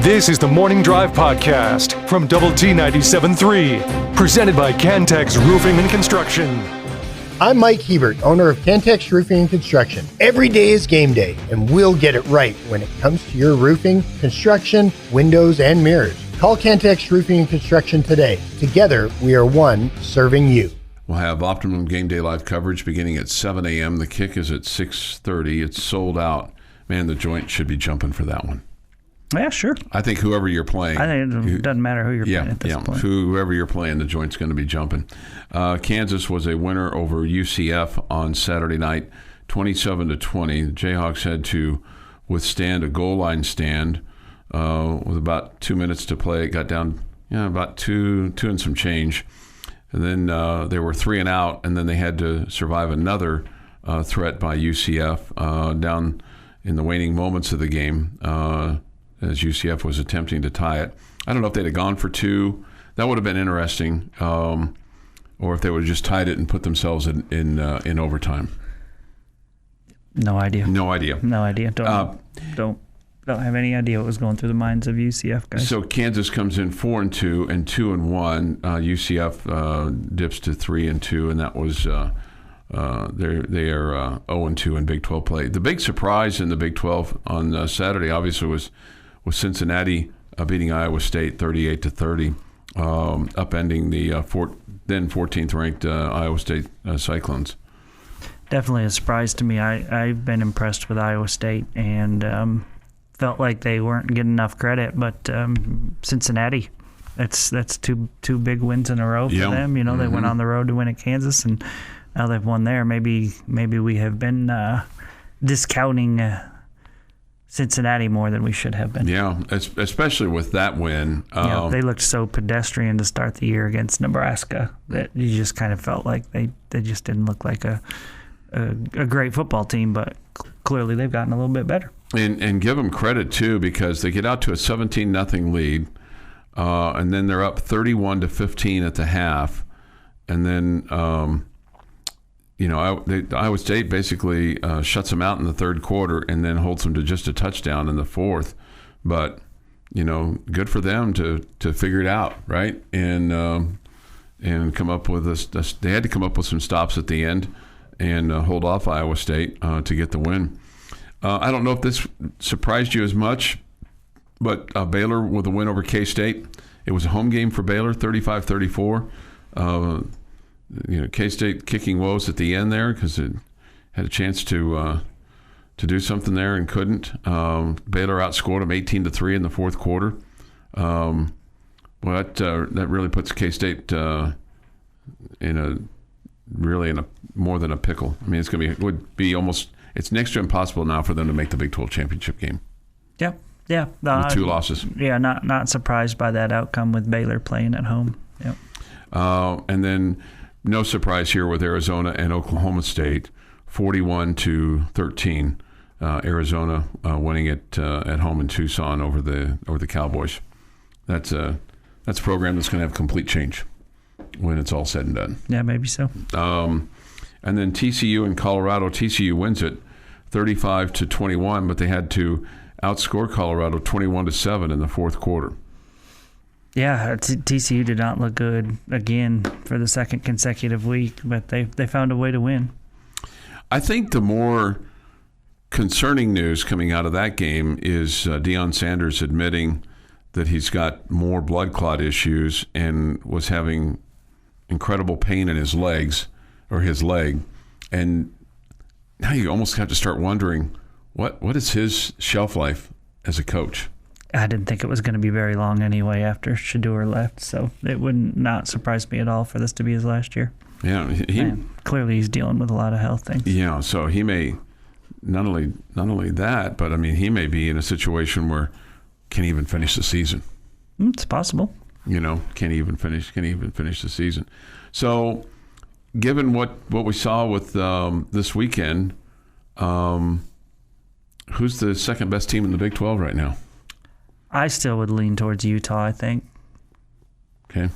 This is the Morning Drive Podcast from Double T 97.3, presented by Cantex Roofing and Construction. I'm Mike Hebert, owner of Cantex Roofing and Construction. Every day is game day, and we'll get it right when it comes to your roofing, construction, windows, and mirrors. Call Cantex Roofing and Construction today. Together, we are one serving you. We'll have Optimum Game Day Live coverage beginning at 7 a.m. The kick is at 6:30. It's sold out. Man, the joint should be jumping for that one. Yeah, sure. I think whoever you're playing. I think it doesn't matter who you're playing at this point. Whoever you're playing, the joint's going to be jumping. Kansas was a winner over UCF on Saturday night, 27-20. The Jayhawks had to withstand a goal line stand with about 2 minutes to play. It got down about two and some change. And then they were 3 and out, and then they had to survive another threat by UCF down in the waning moments of the game as UCF was attempting to tie it. I don't know if they'd have gone for 2. That would have been interesting, or if they would have just tied it and put themselves in overtime. No idea. No idea. Don't have any idea what was going through the minds of UCF guys. So Kansas comes in 4-2 and 2-1. UCF dips to 3-2, and that was they are 0-2 in Big 12 play. The big surprise in the Big 12 on Saturday, obviously, was Cincinnati beating Iowa State 38-30, upending the then 14th ranked Iowa State Cyclones. Definitely a surprise to me. I've been impressed with Iowa State and felt like they weren't getting enough credit, but Cincinnati, that's two big wins in a row for them. You know, they went on the road to win at Kansas, and now they've won there. Maybe we have been discounting Cincinnati more than we should have been. Yeah, especially with that win. They looked so pedestrian to start the year against Nebraska that you just kind of felt like they just didn't look like a great football team, but clearly they've gotten a little bit better. And give them credit, too, because they get out to a 17-0 lead, and then they're up 31-15 at the half. And then, Iowa State basically shuts them out in the third quarter and then holds them to just a touchdown in the fourth. But, good for them to figure it out, right? And come up with this. They had to come up with some stops at the end and hold off Iowa State to get the win. I don't know if this surprised you as much, but Baylor with a win over K-State. It was a home game for Baylor, 35-34. K-State kicking woes at the end there because it had a chance to do something there and couldn't. Baylor outscored them 18-3 in the fourth quarter. That really puts K-State in more than a pickle. I mean, it's next to impossible now for them to make the Big 12 championship game. Yeah. With 2 losses. Yeah, not surprised by that outcome with Baylor playing at home. Yep. And then no surprise here with Arizona and Oklahoma State, 41-13. Arizona winning it at home in Tucson over the Cowboys. That's a program that's going to have complete change when it's all said and done. Yeah, maybe so. And then TCU in Colorado. TCU wins it 35-21, but they had to outscore Colorado 21-7 in the fourth quarter. Yeah, TCU did not look good again for the second consecutive week, but they found a way to win. I think the more concerning news coming out of that game is Deion Sanders admitting that he's got more blood clot issues and was having incredible pain in his legs. Or his leg, and now you almost have to start wondering what is his shelf life as a coach. I didn't think it was going to be very long anyway after Shedeur left, so it would not surprise me at all for this to be his last year. Yeah, clearly he's dealing with a lot of health things. Yeah, so he may not only that, but I mean he may be in a situation where can't even finish the season. It's possible. Can't even finish the season. So. Given what we saw with this weekend, who's the second best team in the Big 12 right now? I still would lean towards Utah, I think. Okay.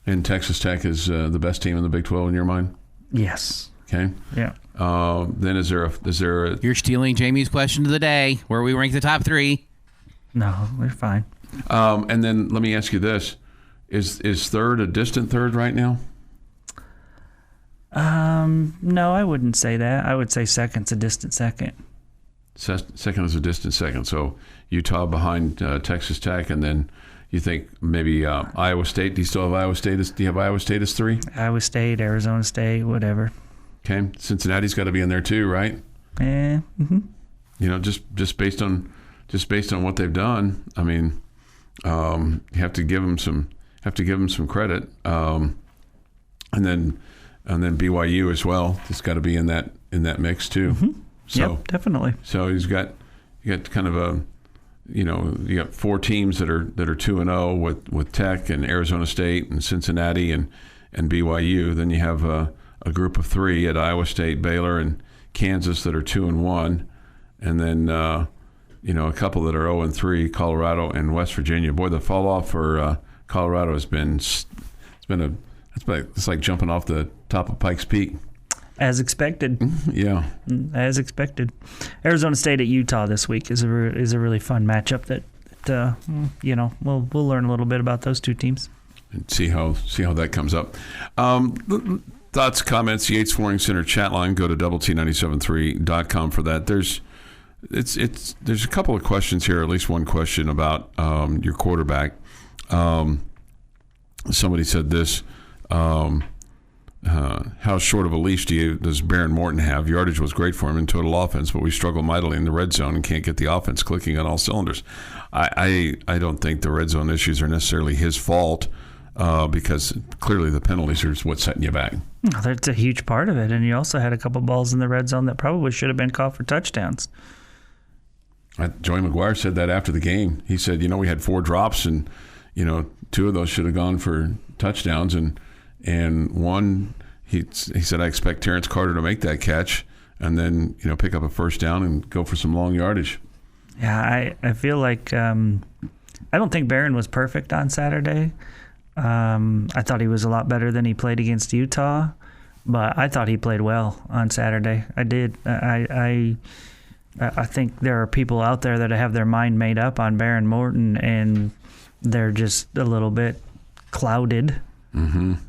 And Texas Tech is the best team in the Big 12 in your mind? Yes. Okay. Yeah. Then is there a You're stealing Jamie's question of the day, where we rank the top 3. No, we're fine. And then let me ask you this. Is third a distant third right now? No, I wouldn't say that. I would say second's a distant second. Second is a distant second. So Utah behind Texas Tech, and then you think maybe Iowa State. Do you still have Iowa State? Do you have Iowa State as 3? Iowa State, Arizona State, whatever. Okay, Cincinnati's got to be in there too, right? Mm-hmm. You know, just based on what they've done. I mean, you have to give them some credit, and then BYU as well. It's got to be in that mix too. Mm-hmm. So, yep, definitely. So you got kind of you got 4 teams that are 2-0 with Tech and Arizona State and Cincinnati and BYU. Then you have a group of 3 at Iowa State, Baylor, and Kansas that are 2-1, and then a couple that are 0-3, Colorado and West Virginia. Boy, the fall off for Colorado has been it's like jumping off the top of Pikes Peak. As expected. Yeah. As expected. Arizona State at Utah this week is a really fun matchup that we'll learn a little bit about those 2 teams. And see how that comes up. Thoughts, comments, Yates Flooring Center chat line. Go to doublet973.com for that. There's a couple of questions here, at least one question about your quarterback. Somebody said this. How short of a leash does Baron Morton have? Yardage was great for him in total offense, but we struggle mightily in the red zone and can't get the offense clicking on all cylinders. I don't think the red zone issues are necessarily his fault because clearly the penalties are what's setting you back. That's a huge part of it, and you also had a couple balls in the red zone that probably should have been caught for touchdowns. Joey McGuire said that after the game. He said, we had 4 drops, and 2 of those should have gone for touchdowns, and one, he said, I expect Terrence Carter to make that catch and then, pick up a first down and go for some long yardage. Yeah, I feel like I don't think Barron was perfect on Saturday. I thought he was a lot better than he played against Utah, but I thought he played well on Saturday. I did. I think there are people out there that have their mind made up on Baron Morton, and they're just a little bit clouded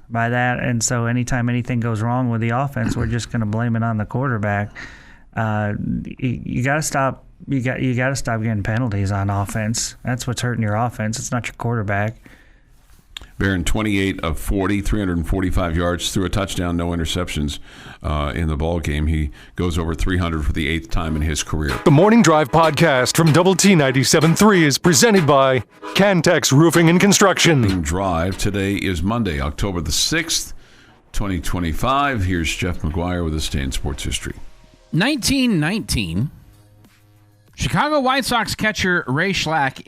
by that. And so anytime anything goes wrong with the offense, we're just going to blame it on the quarterback. You got to stop. You got to stop getting penalties on offense. That's what's hurting your offense. It's not your quarterback. Barron, 28 of 40, 345 yards, threw a touchdown, no interceptions in the ball game. He goes over 300 for the 8th time in his career. The Morning Drive podcast from Double T 97.3 is presented by Cantex Roofing and Construction. Drive. Today is Monday, October the 6th, 2025. Here's Jeff McGuire with a day in sports history. 1919, Chicago White Sox catcher Ray Schlack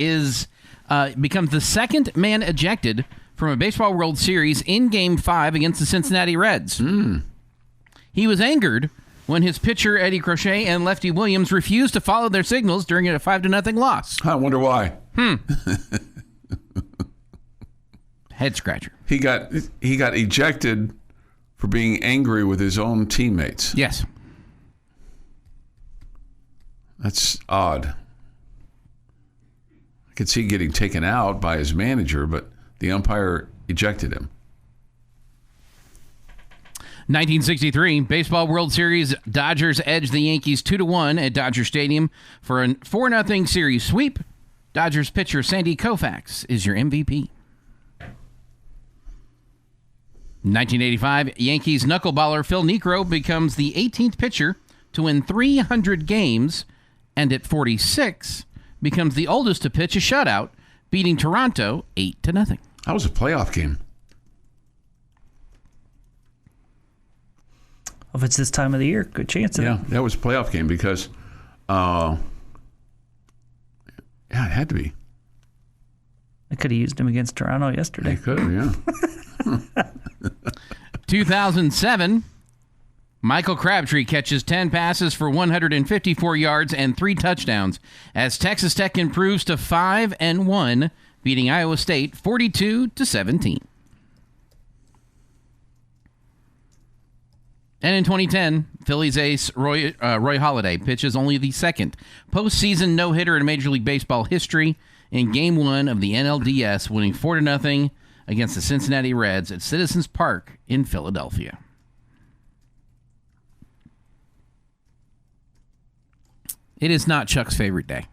becomes the second man ejected from a Baseball World Series in Game 5 against the Cincinnati Reds. He was angered when his pitcher Eddie Crochet and lefty Williams refused to follow their signals during a 5-0 loss. I wonder why. Head scratcher. He got ejected for being angry with his own teammates. Yes. That's odd. I could see getting taken out by his manager, but the umpire ejected him. 1963, Baseball World Series, Dodgers edged the Yankees 2-1 at Dodger Stadium for a 4-0 series sweep. Dodgers pitcher Sandy Koufax is your MVP. 1985, Yankees knuckleballer Phil Niekro becomes the 18th pitcher to win 300 games, and at 46, becomes the oldest to pitch a shutout, beating Toronto 8-0. That was a playoff game. If it's this time of the year, good chance of it. Yeah, that was a playoff game because, it had to be. I could have used him against Toronto yesterday. They could have, yeah. 2007, Michael Crabtree catches 10 passes for 154 yards and 3 touchdowns as Texas Tech improves to 5-1, beating Iowa State 42-17. And in 2010, Phillies ace Roy Halladay pitches only the second postseason no-hitter in Major League Baseball history in Game 1 of the NLDS, winning 4-0 against the Cincinnati Reds at Citizens Park in Philadelphia. It is not Chuck's favorite day.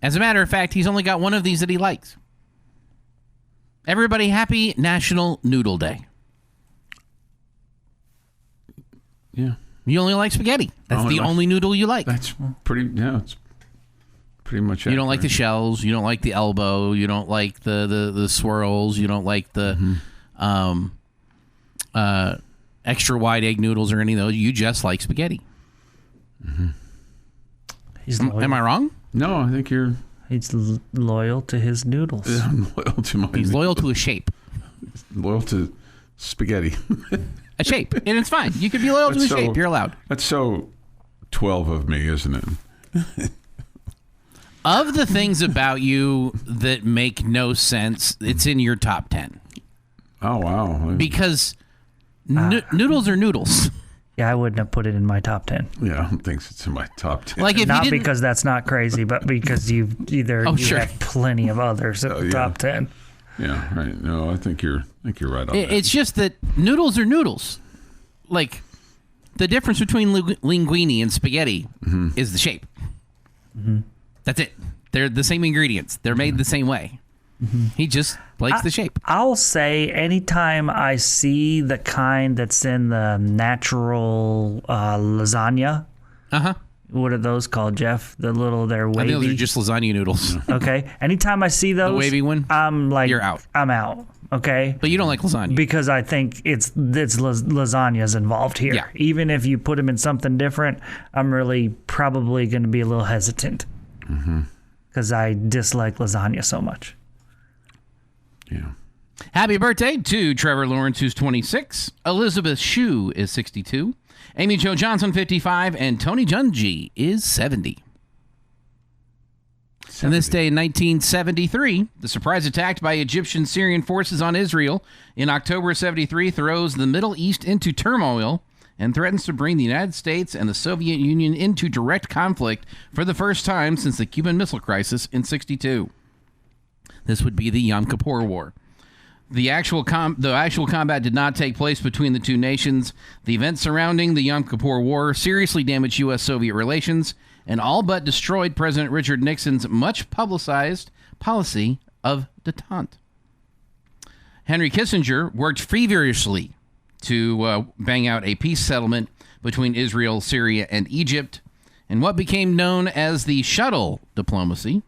As a matter of fact, he's only got one of these that he likes. Everybody happy National Noodle Day. Yeah. You only like spaghetti. That's the only noodle you like. That's it's pretty much it. You don't like the shells. You don't like the elbow. You don't like the swirls. You don't like the extra wide egg noodles or any of those. You just like spaghetti. Mm-hmm. Am I wrong? No, I think you're... He's loyal to his noodles. I'm loyal to my... He's loyal to a shape. Loyal to spaghetti. A shape. And it's fine. You can be loyal to a shape. You're allowed. That's so 12 of me, isn't it? Of the things about you that make no sense, it's in your top 10. Oh, wow. Because noodles are noodles. Yeah, I wouldn't have put it in my top 10. Yeah, I don't think it's in my top 10. Like if Not you didn't, because that's not crazy, but because you have plenty of others at the top 10. Yeah, right. No, I think you're right on that. It's just that noodles are noodles. Like, the difference between linguine and spaghetti is the shape. Mm-hmm. That's it. They're the same ingredients. They're made the same way. Mm-hmm. He just likes the shape. I'll say anytime I see the kind that's in the natural lasagna. Uh-huh. What are those called, Jeff? They're wavy. I think those are just lasagna noodles. Okay. Anytime I see those, the wavy one, I'm like, you're out. I'm out. Okay. But you don't like lasagna because I think it's lasagna's involved here. Yeah. Even if you put them in something different, I'm really probably going to be a little hesitant because I dislike lasagna so much. Yeah. Happy birthday to Trevor Lawrence, who's 26. Elizabeth Shue is 62. Amy Jo Johnson, 55. And Tony Dungy is 70. And this day in 1973, the surprise attack by Egyptian Syrian forces on Israel in October 73 throws the Middle East into turmoil and threatens to bring the United States and the Soviet Union into direct conflict for the first time since the Cuban Missile Crisis in 62. This would be the Yom Kippur War. The actual combat did not take place between the two nations. The events surrounding the Yom Kippur War seriously damaged U.S.-Soviet relations and all but destroyed President Richard Nixon's much-publicized policy of détente. Henry Kissinger worked feverishly to bang out a peace settlement between Israel, Syria, and Egypt. In what became known as the shuttle diplomacy,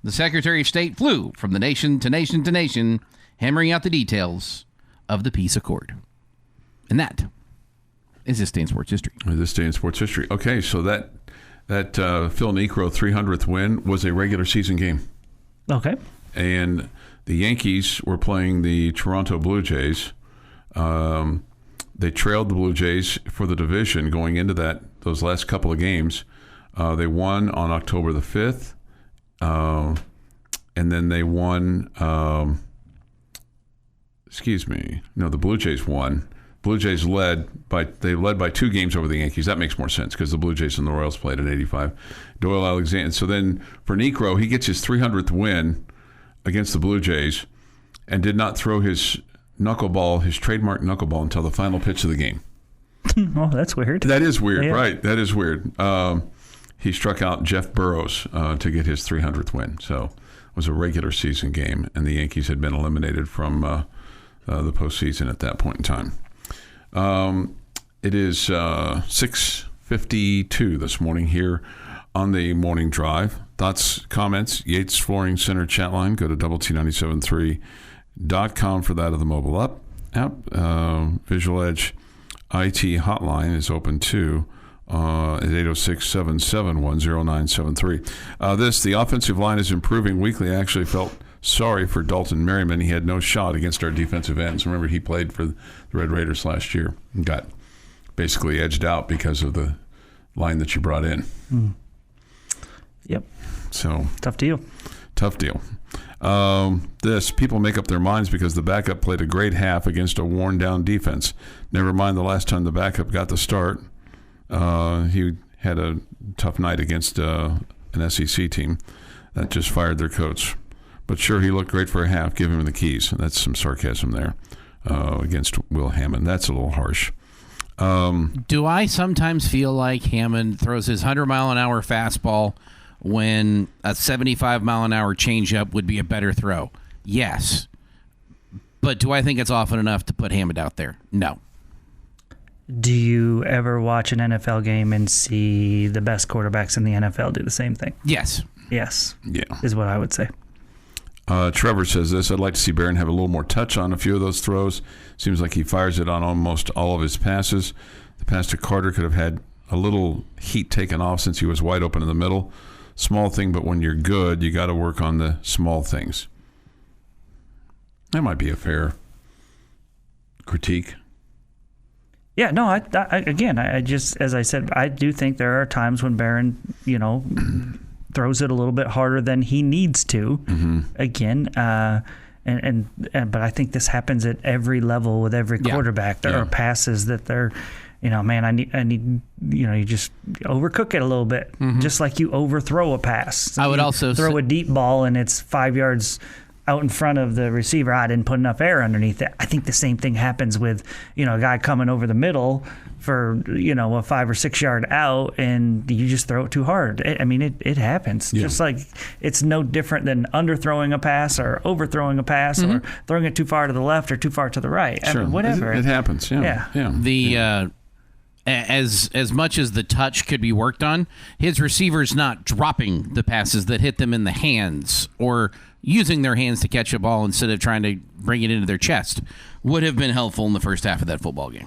the Secretary of State flew from the nation to nation to nation, hammering out the details of the peace accord. And that is This Day in Sports History. This Day in Sports History. Okay, so that Phil Niekro 300th win was a regular season game. Okay. And the Yankees were playing the Toronto Blue Jays. They trailed the Blue Jays for the division going into those last couple of games. They won on October the 5th. And then they won, the Blue Jays won. Blue Jays led by 2 games over the Yankees. That makes more sense because the Blue Jays and the Royals played in '85. Doyle Alexander. So then for Niekro, he gets his 300th win against the Blue Jays and did not throw his trademark knuckleball until the final pitch of the game. Oh, that's weird. That is weird, right? That is weird. He struck out Jeff Burroughs to get his 300th win. So it was a regular season game, and the Yankees had been eliminated from the postseason at that point in time. It is 6:52 this morning here on the Morning Drive. Thoughts, comments, Yates Flooring Center chat line. Go to WT973.com for that of the mobile app. Visual Edge IT hotline is open too. At 806-771-0973. The offensive line is improving weekly. I actually felt sorry for Dalton Merriman. He had no shot against our defensive ends. Remember, he played for the Red Raiders last year and got basically edged out because of the line that you brought in. Yep. So tough deal. People make up their minds because the backup played a great half against a worn-down defense. Never mind the last time the backup got the start. He had a tough night against an SEC team that just fired their coach. But sure, he looked great for a half. Give him the keys. That's some sarcasm there against Will Hammond. That's a little harsh. Do I sometimes feel like Hammond throws his 100-mile-an-hour fastball when a 75-mile-an-hour changeup would be a better throw? Yes. But do I think it's often enough to put Hammond out there? No. Do you ever watch an NFL game and see the best quarterbacks in the NFL do the same thing? Yes. Yes. Yeah. Is what I would say. Trevor says this: I'd like to see Barron have a little more touch on a few of those throws. Seems like he fires it on almost all of his passes. The pass to Carter could have had a little heat taken off since he was wide open in the middle. Small thing, but when you're good, you got to work on the small things. That might be a fair critique. Yeah, no, I just, as I said, I do think there are times when Barron, throws it a little bit harder than he needs to. Mm-hmm. Again, but I think this happens at every level with every quarterback. There are passes that they're, man, I need, you just overcook it a little bit, just like you overthrow a pass. I would also throw a deep ball and it's 5 yards out in front of the receiver. I didn't put enough air underneath it. I think the same thing happens with, a guy coming over the middle for, a 5 or 6 yard out, and you just throw it too hard. It happens. Yeah. Just like it's no different than underthrowing a pass or overthrowing a pass or throwing it too far to the left or too far to the right. Sure. Whatever. It happens. Yeah. As much as the touch could be worked on, his receiver's not dropping the passes that hit them in the hands or using their hands to catch a ball instead of trying to bring it into their chest. Would have been helpful in the first half of that football game.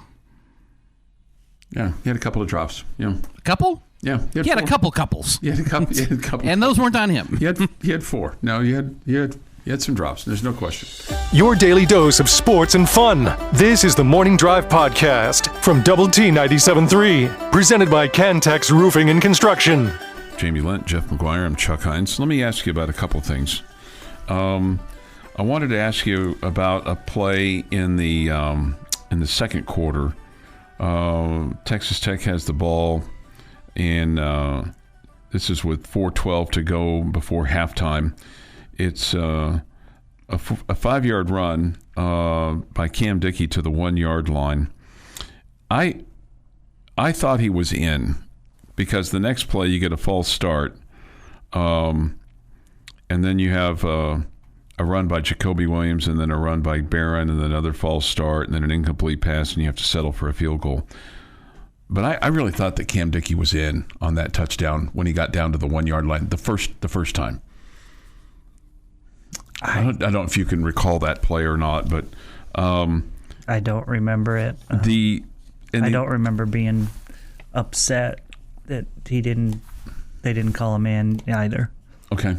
Yeah, he had a couple of drops. Yeah, a couple. Yeah, he had a couple couples. He had a couple, and those weren't on him. He had 4. No, he had some drops. There's no question. Your daily dose of sports and fun. This is the Morning Drive Podcast from Double T 97.3, presented by Cantex Roofing and Construction. Jamie Lent, Jeff McGuire, I'm Chuck Heinz. Let me ask you about a couple things. I wanted to ask you about a play in the second quarter. Texas Tech has the ball, and this is with 4:12 to go before halftime. It's a 5-yard run by Cam Dickey to the 1-yard line. I thought he was in because the next play you get a false start, and then you have a run by Jacoby Williams, and then a run by Barron, and then another false start, and then an incomplete pass, and you have to settle for a field goal. But I really thought that Cam Dickey was in on that touchdown when he got down to the 1-yard line the first time. I don't know if you can recall that play or not, but I don't remember it. I don't remember being upset that they didn't call him in either. Okay.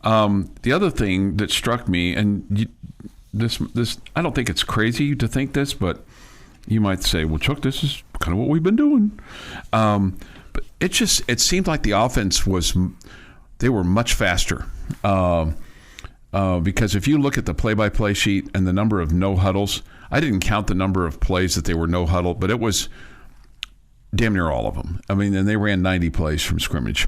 The other thing that struck me, and this I don't think it's crazy to think this, but you might say, well, Chuck, this is kind of what we've been doing. But it seemed like the offense they were much faster. Because if you look at the play-by-play sheet and the number of no huddles, I didn't count the number of plays that they were no huddle, but it was damn near all of them. I mean, and they ran 90 plays from scrimmage.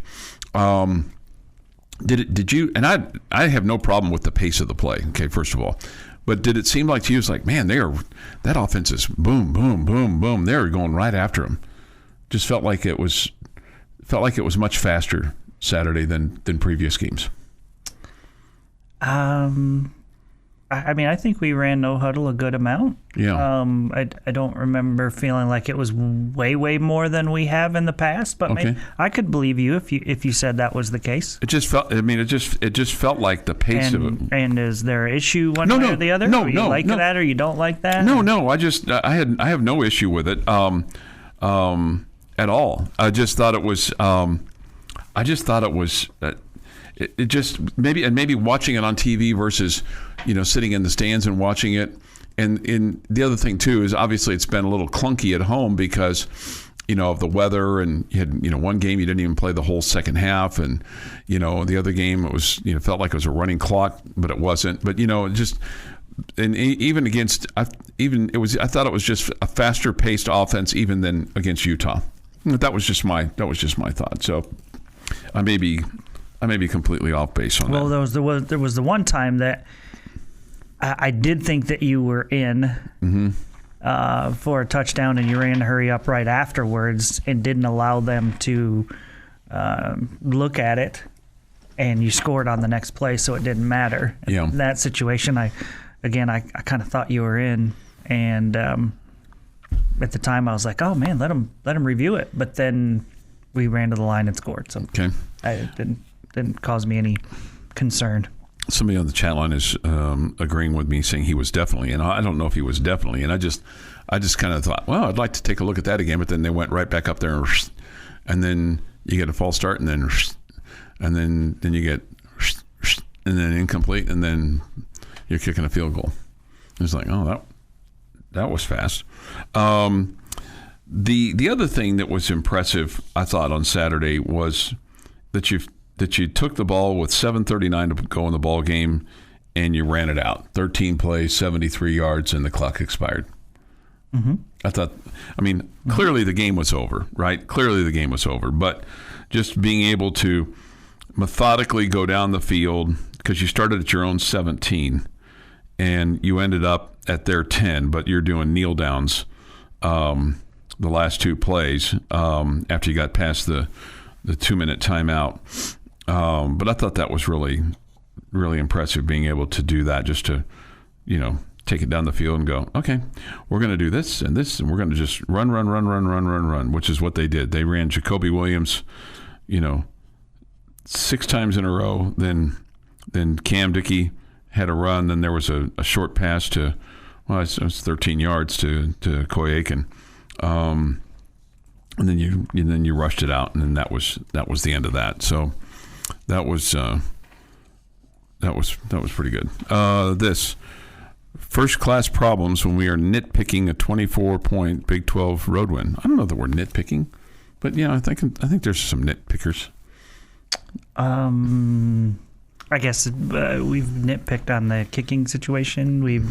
Did you? And I have no problem with the pace of the play. Okay, first of all, but did it seem like to you was like, man, that offense is boom, boom, boom, boom. They're going right after him. Just felt like it was much faster Saturday than previous games. I think we ran no huddle a good amount. Yeah. I don't remember feeling like it was way more than we have in the past, but okay. maybe I could believe you if you said that was the case. It just felt. I mean, it just felt like the pace of it. And is there an issue way or the other? No, you like that or you don't like that? No. I have no issue with it at all. I just thought it was. It just maybe watching it on TV versus sitting in the stands and watching it, and the other thing too is obviously it's been a little clunky at home because of the weather, and you had, one game you didn't even play the whole second half, and, the other game it was, felt like it was a running clock, but it wasn't. But, just, and even against, I thought it was just a faster paced offense even than against Utah. That was just my thought. So I may be completely off base on that. Well, there was the one time that I did think that you were in for a touchdown, and you ran to hurry up right afterwards and didn't allow them to look at it, and you scored on the next play, so it didn't matter. Yeah. In that situation, I kind of thought you were in, and at the time I was like, oh man, let him review it. But then we ran to the line and scored, so okay. It didn't cause me any concern. Somebody on the chat line is agreeing with me, saying he was definitely in. I don't know if he was definitely in. I just kind of thought, well, I'd like to take a look at that again, but then they went right back up there, and then you get a false start, and then you get and then incomplete, and then you're kicking a field goal. It's like, oh, that was fast. The other thing that was impressive, I thought, on Saturday was that you took the ball with 7:39 to go in the ball game, and you ran it out. 13 plays, 73 yards, and the clock expired. Mm-hmm. Clearly the game was over, right? Clearly the game was over. But just being able to methodically go down the field, because you started at your own 17, and you ended up at their 10, but you're doing kneel downs the last two plays after you got past the 2-minute timeout. But I thought that was really, really impressive, being able to do that, just to, take it down the field and go, okay, we're going to do this, and we're going to just run, which is what they did. They ran Jacoby Williams, 6 times in a row. Then Cam Dickey had a run. Then there was a short pass to, well, it was 13 yards to Coy Aiken. And then you rushed it out, and then that was the end of that. So that was pretty good. This first class problems when we are nitpicking a 24-point Big 12 road win. I don't know that we're nitpicking, but I think there's some nitpickers. I guess we've nitpicked on the kicking situation. We've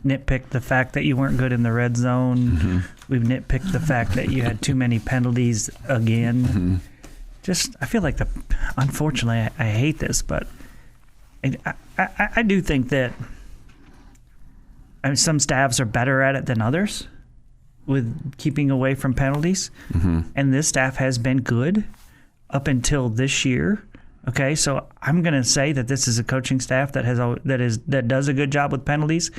nitpicked the fact that you weren't good in the red zone. Mm-hmm. We've nitpicked the fact that you had too many penalties again. Mm-hmm. Just, I feel like unfortunately, I hate this, but I do think that some staffs are better at it than others with keeping away from penalties. Mm-hmm. And this staff has been good up until this year. Okay, so I'm going to say that this is a coaching staff that does a good job with penalties.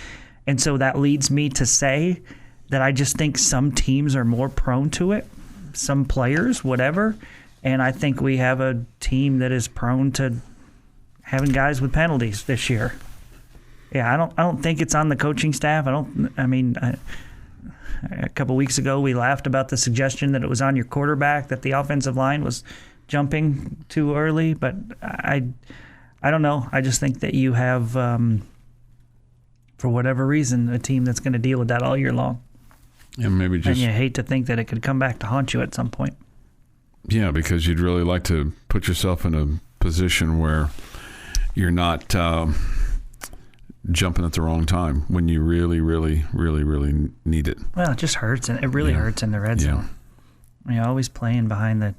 And so that leads me to say that I just think some teams are more prone to it, some players, whatever. And I think we have a team that is prone to having guys with penalties this year. Yeah, I don't think it's on the coaching staff. A couple weeks ago we laughed about the suggestion that it was on your quarterback, that the offensive line was jumping too early, but I don't know. I just think that you have, for whatever reason, a team that's going to deal with that all year long. And and you hate to think that it could come back to haunt you at some point. Yeah, because you'd really like to put yourself in a position where you're not jumping at the wrong time when you really, really, really, really need it. Well, it just hurts, and it really hurts in the red zone. You're always playing behind the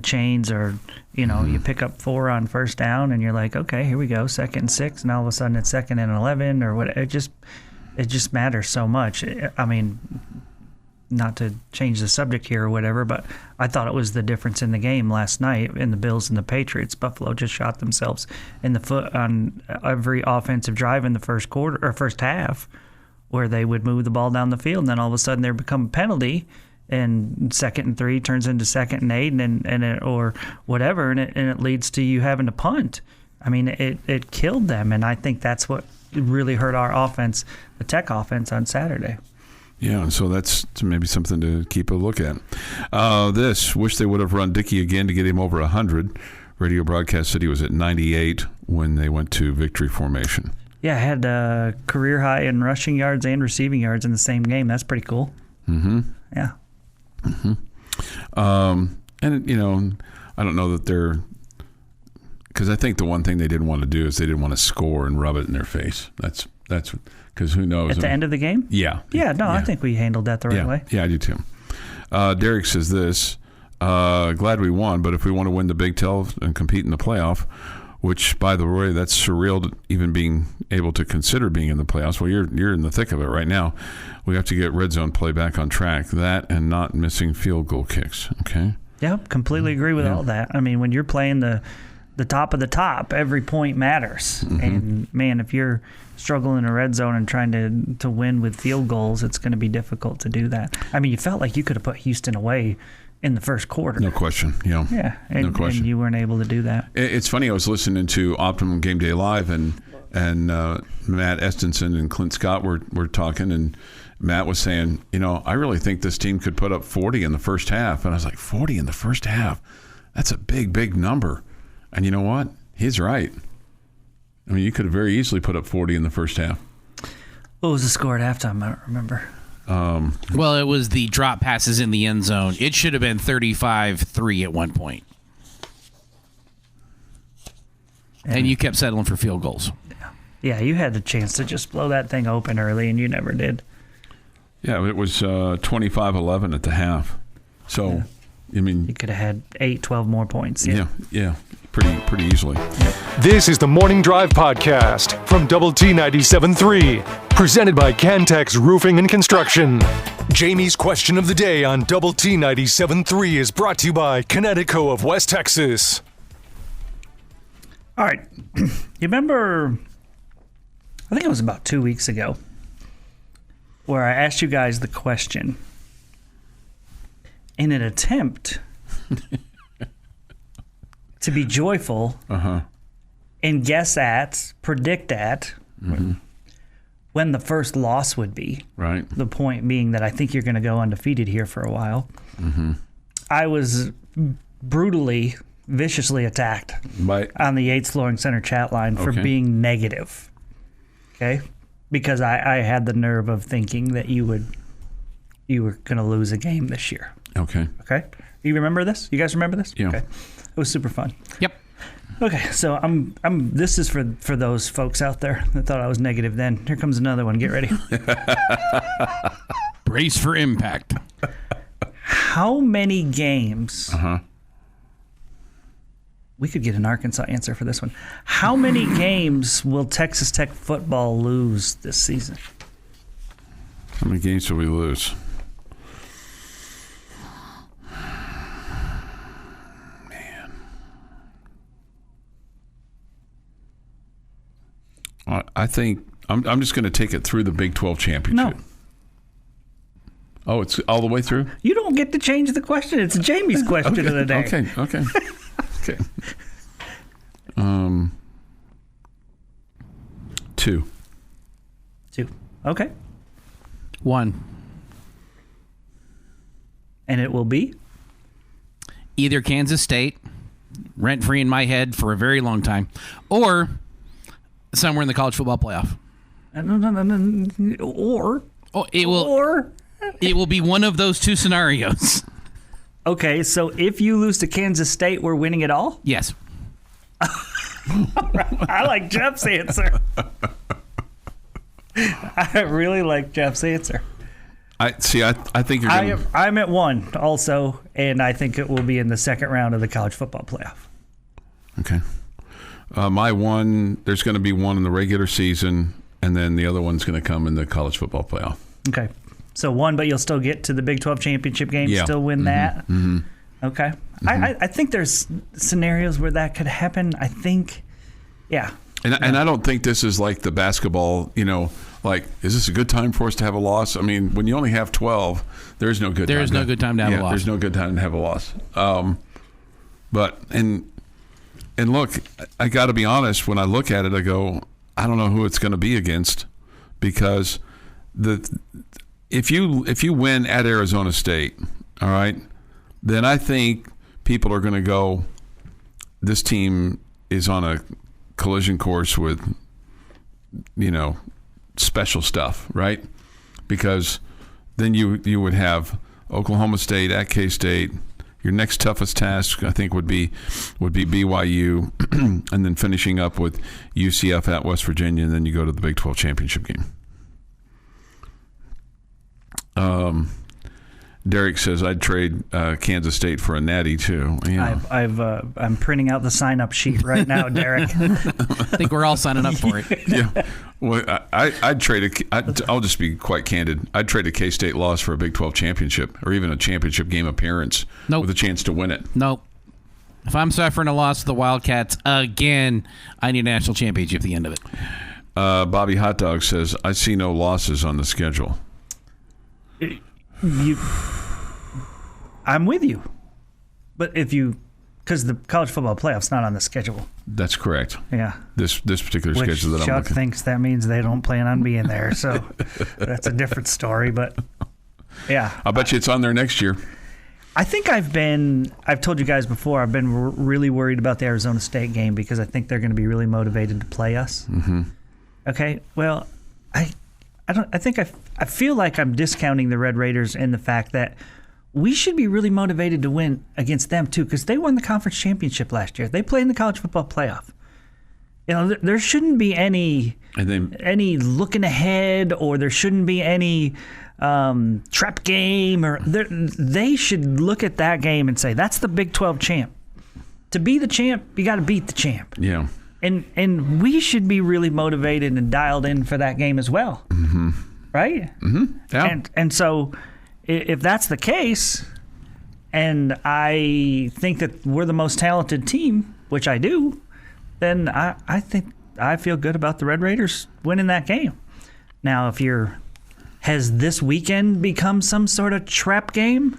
chains, or you pick up 4 on first down, and you're like, okay, here we go, 2nd and 6, and all of a sudden it's 2nd and 11, or what? It just matters so much. I mean, not to change the subject here or whatever, but I thought it was the difference in the game last night in the Bills and the Patriots. Buffalo just shot themselves in the foot on every offensive drive in the first quarter or first half, where they would move the ball down the field, and then all of a sudden there become a penalty, and 2nd and 3 turns into 2nd and 8, or whatever, and it leads to you having to punt. I mean, it killed them, and I think that's what really hurt our offense, the Tech offense, on Saturday. Yeah, so that's maybe something to keep a look at. Wish they would have run Dickey again to get him over 100. Radio broadcast said he was at 98 when they went to victory formation. Yeah, had a career high in rushing yards and receiving yards in the same game. That's pretty cool. Mm-hmm. Yeah. And, you know, I don't know that they're – because I think the one thing they didn't want to do is they didn't want to score and rub it in their face. That's because who knows? At the end of the game? Yeah. I think we handled that the right way. Yeah, I do too. Derek says this, glad we won, but if we want to win the Big 12 and compete in the playoff, which, by the way, that's surreal to even being able to consider being in the playoffs. Well, you're in the thick of it right now. We have to get red zone play back on track. That and not missing field goal kicks, okay? Yeah, completely agree with all that. I mean, when you're playing the top of the top, every point matters. And, man, if you're struggling in a red zone and trying to win with field goals, it's going to be difficult to do that. I mean, you felt like you could have put Houston away in the first quarter. No question. Yeah, and, no question. And you weren't able to do that. It's funny. I was listening to Optimum Game Day Live, and Matt Estenson and Clint Scott were talking, and Matt was saying, you know, I really think this team could put up 40 in the first half. And I was like, 40 in the first half? That's a big, big number. And you know what? He's right. I mean, you could have very easily put up 40 in the first half. What was the score at halftime? I don't remember. Well, it was the drop passes in the end zone. It should have been 35-3 at one point. And you kept settling for field goals. Yeah, you had the chance to just blow that thing open early, and you never did. Yeah, it was 25-11 at the half. So, I mean, you could have had 8-12 more points. Yeah, pretty easily. This is the Morning Drive Podcast from Double T 97.3, presented by Cantex Roofing and Construction. Jamie's question of the day on Double T 97.3 is brought to you by Connecticut of West Texas. All right. You remember, I think it was about 2 weeks ago, where I asked you guys the question in an attempt to be joyful and predict at when the first loss would be. Right. The point being that I think you're going to go undefeated here for a while. I was brutally, viciously attacked on the Yates Flooring Center chat line for being negative. Okay? Because I had the nerve of thinking that you were going to lose a game this year. Okay. Okay? You remember this? You guys remember this? Yeah. Okay. It was super fun. Yep. Okay, so this is for those folks out there that thought I was negative then. Here comes another one. Get ready. Brace for impact. How many games? We could get an Arkansas answer for this one. How many games will Texas Tech football lose this season? How many games will we lose? Man. I think I'm just going to take it through the Big 12 championship. No. Oh, it's all the way through? You don't get to change the question. It's Jamie's question of the day. Okay. Two. Okay. 1. And it will be? Either Kansas State, rent-free in my head for a very long time, or somewhere in the college football playoff. It will be one of those two scenarios. Okay, so if you lose to Kansas State, we're winning it all? Yes. I like Jeff's answer. I really like Jeff's answer. I think you're going to... I'm at 1 also, and I think it will be in the second round of the college football playoff. Okay. My 1, there's going to be 1 in the regular season, and then the other one's going to come in the college football playoff. Okay. So 1, but you'll still get to the Big 12 championship game, still win that? Okay. I think there's scenarios where that could happen. I think, And I don't think this is like the basketball, like, is this a good time for us to have a loss? I mean, when you only have 12, there is no good time. There is no good time to have a loss. There's no good time to have a loss. But look, I got to be honest, when I look at it, I go, I don't know who it's going to be against, because if you win at Arizona State, all right, then I think people are going to go, this team is on a collision course with, special stuff, right? Because then you would have Oklahoma State at K-State. Your next toughest task, I think, would be BYU, and then finishing up with UCF at West Virginia, and then you go to the Big 12 championship game. Derek says I'd trade Kansas State for a natty too. Yeah. I'm printing out the sign-up sheet right now, Derek. I think we're all signing up for it. Yeah. Well, I'd trade I'll just be quite candid. I'd trade a K-State loss for a Big 12 championship or even a championship game appearance with a chance to win it. Nope. If I'm suffering a loss to the Wildcats again, I need a national championship at the end of it. Bobby Hot Dog says I see no losses on the schedule. I'm with you, but because the college football playoff's not on the schedule. That's correct. Yeah. This particular Which schedule that Chuck I'm looking. thinks that means they don't plan on being there, so that's a different story. But yeah, I bet you it's on there next year. I think I've told you guys before, I've been really worried about the Arizona State game because I think they're going to be really motivated to play us. Mm-hmm. Okay. Well, I feel like I'm discounting the Red Raiders in the fact that we should be really motivated to win against them too, because they won the conference championship last year. They played in the college football playoff. You know, there shouldn't be any looking ahead, or there shouldn't be any trap game, or they should look at that game and say, that's the Big 12 champ. To be the champ, you got to beat the champ. Yeah. And we should be really motivated and dialed in for that game as well. Mm-hmm. Right? Mm-hmm. Yeah. And so if that's the case, and I think that we're the most talented team, which I do, then I think I feel good about the Red Raiders winning that game. Now, has this weekend become some sort of trap game?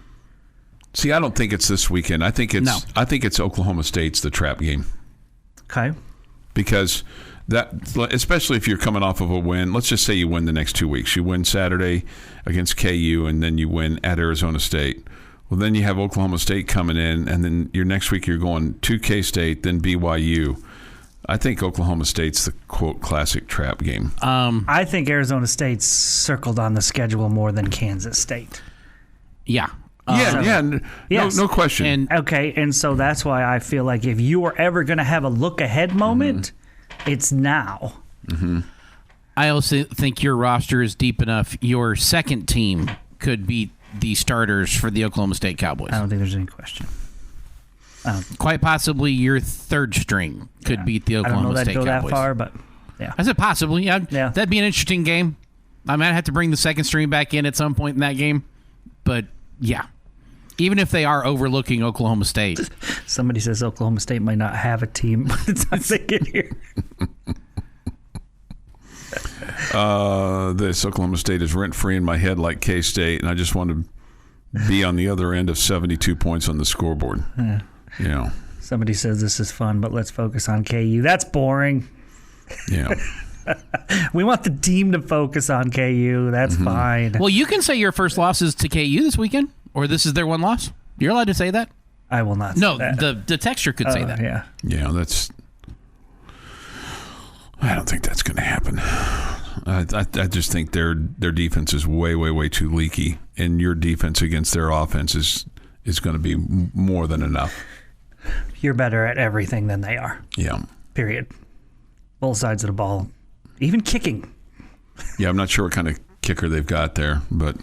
See, I don't think it's this weekend. I think it's Oklahoma State's the trap game. Okay. Because that, especially if you're coming off of a win, let's just say you win the next 2 weeks. You win Saturday against KU, and then you win at Arizona State. Well, then you have Oklahoma State coming in, and then your next week you're going to K-State, then BYU. I think Oklahoma State's the, quote, classic trap game. I think Arizona State's circled on the schedule more than Kansas State. Yeah. No question. And so that's why I feel like if you are ever going to have a look-ahead moment, it's now. Mm-hmm. I also think your roster is deep enough. Your second team could beat the starters for the Oklahoma State Cowboys. I don't think there's any question. Quite possibly your third string could beat the Oklahoma State Cowboys. I don't know that'd go that far, but yeah. I said possibly. Yeah. That'd be an interesting game. I might have to bring the second string back in at some point in that game. But, yeah. Even if they are overlooking Oklahoma State. Somebody says Oklahoma State might not have a team, but it's not thinking here. This Oklahoma State is rent-free in my head like K-State, and I just want to be on the other end of 72 points on the scoreboard. Yeah. Somebody says this is fun, but let's focus on KU. That's boring. Yeah. We want the team to focus on KU. That's fine. Well, you can say your first loss is to KU this weekend, or this is their one loss. You're allowed to say that? I will not say that. No, the texture could say that. Yeah. Yeah, I don't think that's going to happen. I just think their defense is way, way, way too leaky, and your defense against their offense is going to be more than enough. You're better at everything than they are. Yeah. Period. Both sides of the ball. Even kicking. Yeah, I'm not sure what kind of kicker they've got there, but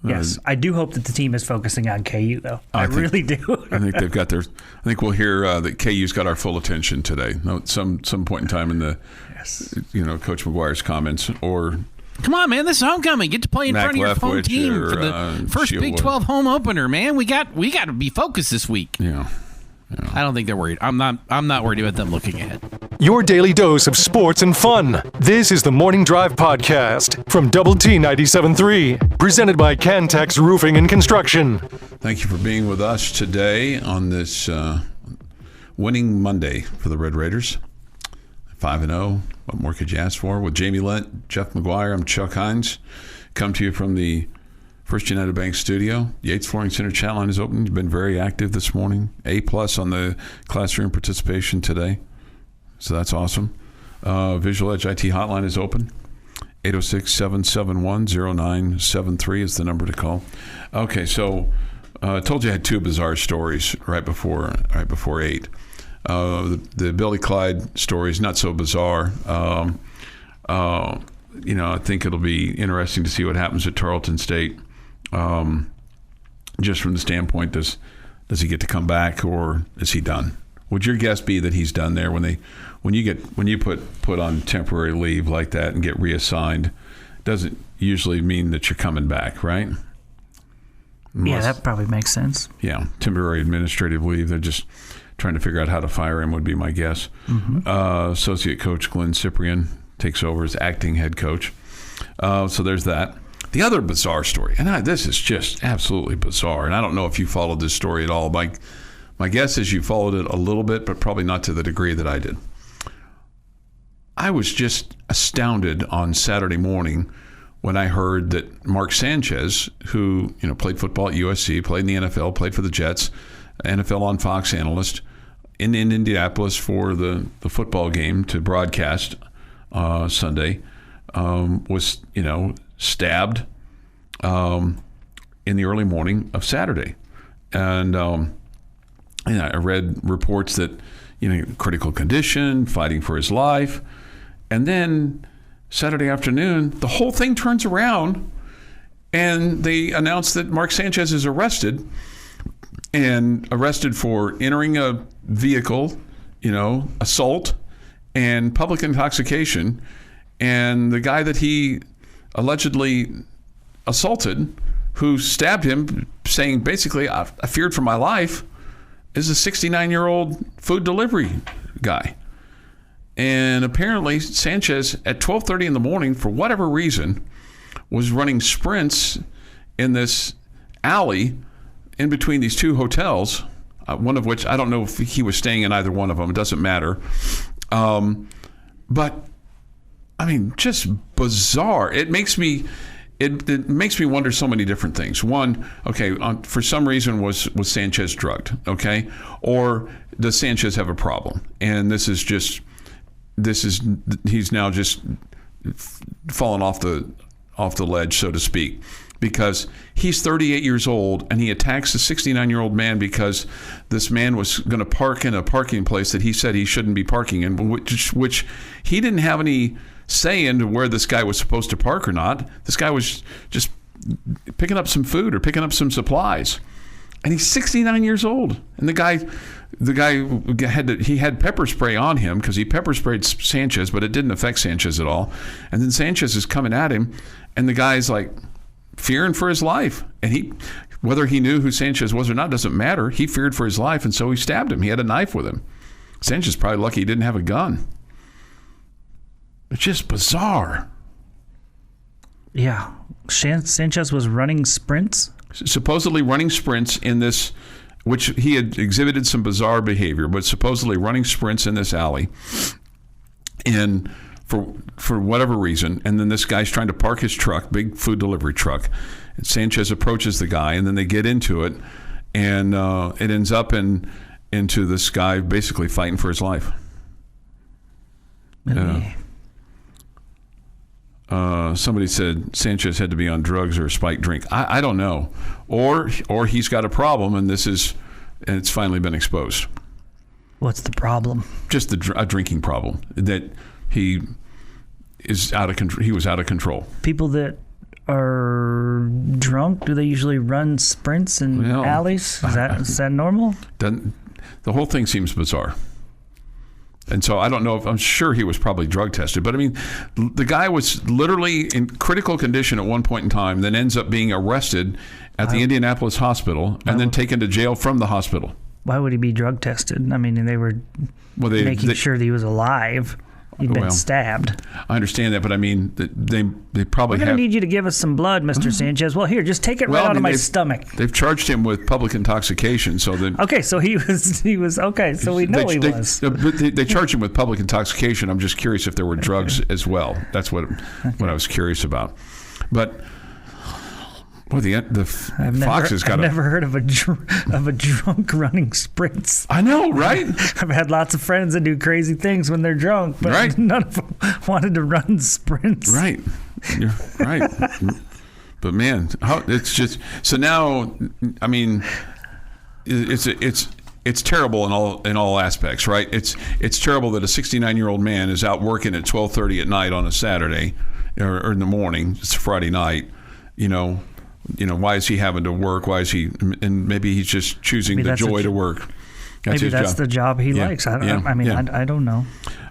yes, I do hope that the team is focusing on KU, though. I really do. I think they've got I think we'll hear that KU's got our full attention today. At some point in time in the, Coach McGuire's comments, or come on, man, this is homecoming. Get to play in front of your home team for the first Big 12 home opener, man. We got to be focused this week. Yeah. I don't think they're worried. I'm not worried about them looking ahead. Your daily dose of sports and fun. This is the Morning Drive Podcast from Double T 97.3, presented by Cantex Roofing and Construction. Thank you for being with us today on this winning Monday for the Red Raiders. 5-0. What more could you ask for? With Jamie Lent, Jeff McGuire, I'm Chuck Heinz. Come to you from the First United Bank studio. Yates Flooring Center chat line is open. You've been very active this morning. A+ on the classroom participation today. So that's awesome. Visual Edge IT hotline is open. 806-771-0973 is the number to call. Okay, so I told you I had two bizarre stories right before 8. The Billy Clyde story is not so bizarre. I think it'll be interesting to see what happens at Tarleton State. Just from the standpoint, does he get to come back, or is he done? Would your guess be that he's done there when you put on temporary leave like that and get reassigned? Doesn't usually mean that you're coming back, right? Yeah, that probably makes sense. Yeah, temporary administrative leave. They're just trying to figure out how to fire him would be my guess. Mm-hmm. Associate coach Glenn Cyprian takes over as acting head coach. So there's that. The other bizarre story, and this is just absolutely bizarre, and I don't know if you followed this story at all. My guess is you followed it a little bit, but probably not to the degree that I did. I was just astounded on Saturday morning when I heard that Mark Sanchez, who played football at USC, played in the NFL, played for the Jets, NFL on Fox analyst, in Indianapolis for the football game to broadcast Sunday, was stabbed in the early morning of Saturday. And I read reports that, critical condition, fighting for his life. And then Saturday afternoon, the whole thing turns around and they announce that Mark Sanchez is arrested for entering a vehicle, assault and public intoxication. And the guy that he allegedly assaulted, who stabbed him, saying basically, I feared for my life, is a 69-year-old food delivery guy. And apparently Sanchez, at 12:30 in the morning, for whatever reason, was running sprints in this alley in between these two hotels, one of which I don't know if he was staying in either one of them. It doesn't matter. But, I mean, just bizarre. It makes me wonder so many different things. One, okay, for some reason was Sanchez drugged, okay? Or does Sanchez have a problem? And he's now just fallen off the ledge, so to speak, because he's 38 years old and he attacks a 69-year-old man because this man was going to park in a parking place that he said he shouldn't be parking in, which he didn't have any say into where this guy was supposed to park or not. This guy was just picking up some food or picking up some supplies, and he's 69 years old. And the guy had pepper spray on him because he pepper sprayed Sanchez, but it didn't affect Sanchez at all. And then Sanchez is coming at him, and the guy's like fearing for his life. And whether he knew who Sanchez was or not doesn't matter. He feared for his life, and so he stabbed him. He had a knife with him. Sanchez probably lucky he didn't have a gun. It's just bizarre. Yeah. Sanchez was running sprints? Supposedly running sprints in this, which he had exhibited some bizarre behavior, but supposedly running sprints in this alley. And for whatever reason, and then this guy's trying to park his truck, big food delivery truck. And Sanchez approaches the guy, and then they get into it, and it ends up into this guy basically fighting for his life. Somebody said Sanchez had to be on drugs or a spiked drink. I don't know, or he's got a problem, and it's finally been exposed. What's the problem? Just a drinking problem, that he is out of control. He was out of control. People that are drunk, do they usually run sprints in alleys? Is that normal? The whole thing seems bizarre. And so I don't know I'm sure he was probably drug tested, but I mean, the guy was literally in critical condition at one point in time, then ends up being arrested at the Indianapolis hospital and then taken to jail from the hospital. Why would he be drug tested? I mean, they were making sure that he was alive. He'd been stabbed. I understand that, but I mean, they probably We're going to need you to give us some blood, Mr. Sanchez. Well, here, just take it out of my stomach. They've charged him with public intoxication, so then. Okay, so he was okay. So we know he was. They charged him with public intoxication. I'm just curious if there were drugs as well. That's what I was curious about, but. Well, the Fox has got. I've never heard of a drunk running sprints. I know, right? I've had lots of friends that do crazy things when they're drunk, but none of them. wanted to run sprints. Right. You're right. But man, it's just so now. I mean, it's terrible in all aspects, right? It's terrible that a 69-year-old man is out working at 12:30 at night on a Saturday or in the morning. It's Friday night. You know, why is he having to work? Why is he? And maybe he's just choosing the joy to work. Maybe that's the job he likes. I don't know.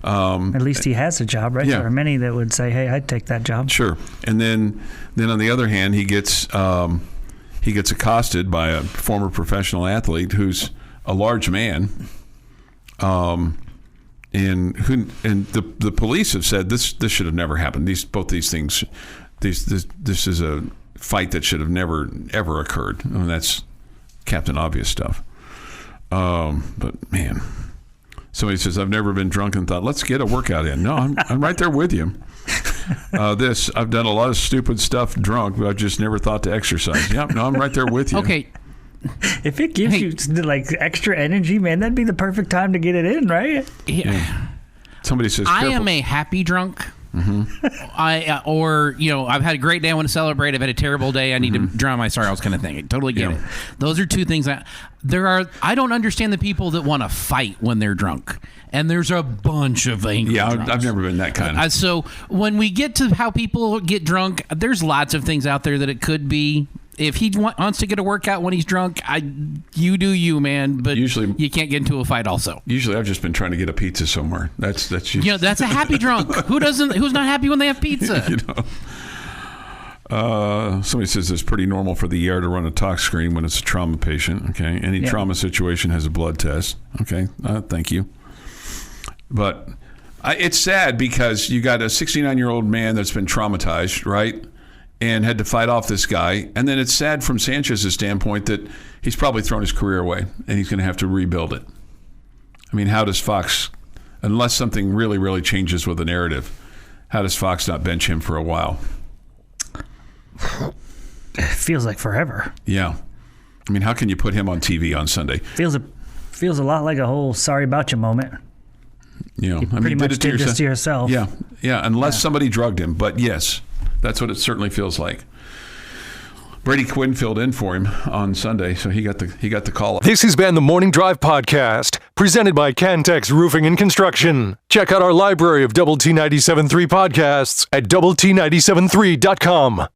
At least he has a job, right? There are many that would say, "Hey, I'd take that job." Sure. And then on the other hand, he gets accosted by a former professional athlete who's a large man, and the police have said this should have never happened. Both these things, this is a fight that should have never ever occurred. I mean, that's Captain Obvious stuff. But man, somebody says, I've never been drunk and thought, let's get a workout in. No, I'm right there with you. I've done a lot of stupid stuff drunk, but I've just never thought to exercise. Yeah, no, I'm right there with you. Okay. If it gives you like extra energy, man, that'd be the perfect time to get it in, right? Yeah. Somebody says, I careful. am a happy drunk. Mm-hmm. I've had a great day. I want to celebrate. I've had a terrible day. I need to drown my sorrows, kind of thing. I totally get it. Those are two things I don't understand the people that want to fight when they're drunk. And there's a bunch of angry drunks. I've never been that kind of. So when we get to how people get drunk, there's lots of things out there that it could be. If he wants to get a workout when he's drunk, you do you, man. But usually you can't get into a fight. Also, usually I've just been trying to get a pizza somewhere. That's that's a happy drunk. Who's not happy when they have pizza? Somebody says it's pretty normal for the ER to run a tox screen when it's a trauma patient. Okay, any trauma situation has a blood test. Okay, thank you. But it's sad because you got a 69-year-old man that's been traumatized, right? And had to fight off this guy. And then it's sad from Sanchez's standpoint that he's probably thrown his career away and he's going to have to rebuild it. I mean, how does Fox, unless something really, really changes with the narrative, how does Fox not bench him for a while? It feels like forever. Yeah. I mean, how can you put him on TV on Sunday? Feels a lot like a whole sorry about you moment. You pretty much did this to yourself. Yeah, unless somebody drugged him. But yes, that's what it certainly feels like. Brady Quinn filled in for him on Sunday, so he got the call up. This has been the Morning Drive Podcast, presented by Cantex Roofing and Construction. Check out our library of Double T 97.3 podcasts at doublet97.3.com.